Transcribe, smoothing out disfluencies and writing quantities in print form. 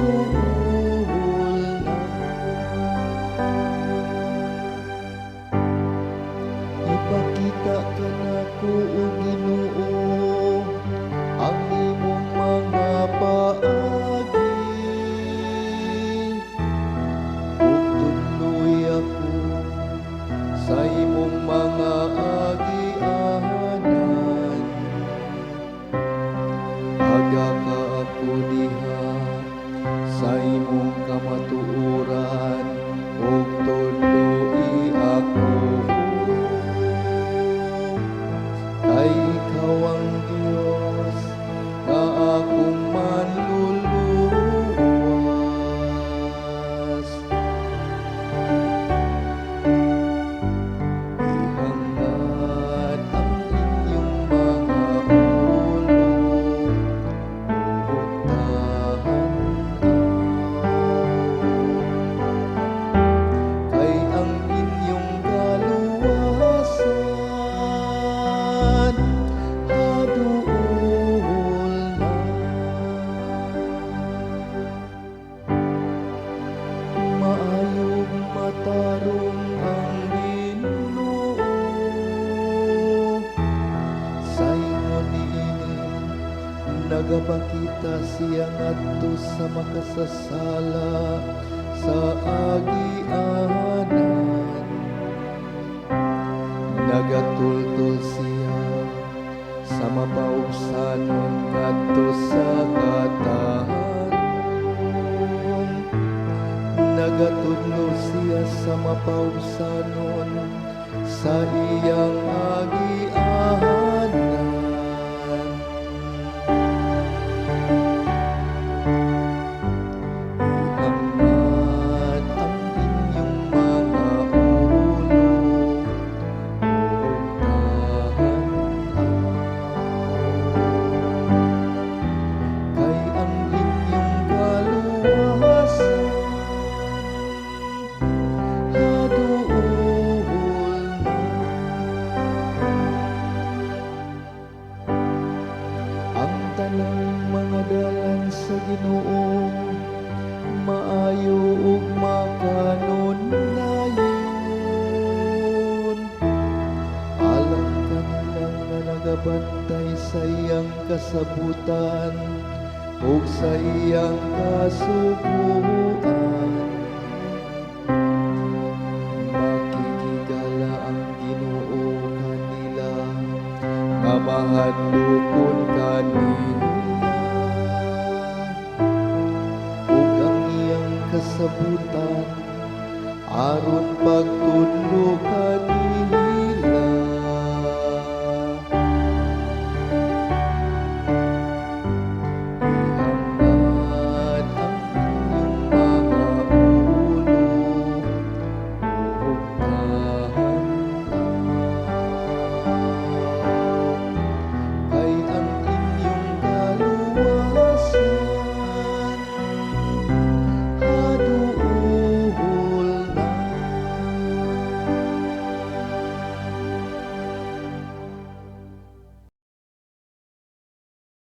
na. Ipakita ka nako o Ginoo ang imong mga paagi, ug tudloy ako sa imong mga agianan. Aga ka ako diha sa imong kamatuoran, ug tudloy ako. Kay ikaw ang Diyos nga akong manluluwas. Ihangad ang inyong mga ulo, buktahan kay ang inyong kaluwasan haduol na. Maayong matarong ang Ginoo sa ingon niini, nagapakita siya ngadto sa makasasala sa agianan. Nagatultol siya sa mapaubsanon ngadto sa katahanon. Nagatudlo siya sa mapaubsanon sa iyang agianan. Ihangad ang inyong mga ulo, buktahan kay ang inyong kaluwasan haduol na. Ang tanang mga dalan sa Ginoo maayo ug makanunayon. Alam kanilang nga nagabantay sa iyang kasabutan ug sa iyang kasubuan. Makikigala ang Ginoo kanila nga mahadlokon kanila, ug ang iyang kasabutan aron pagtudlo kanila.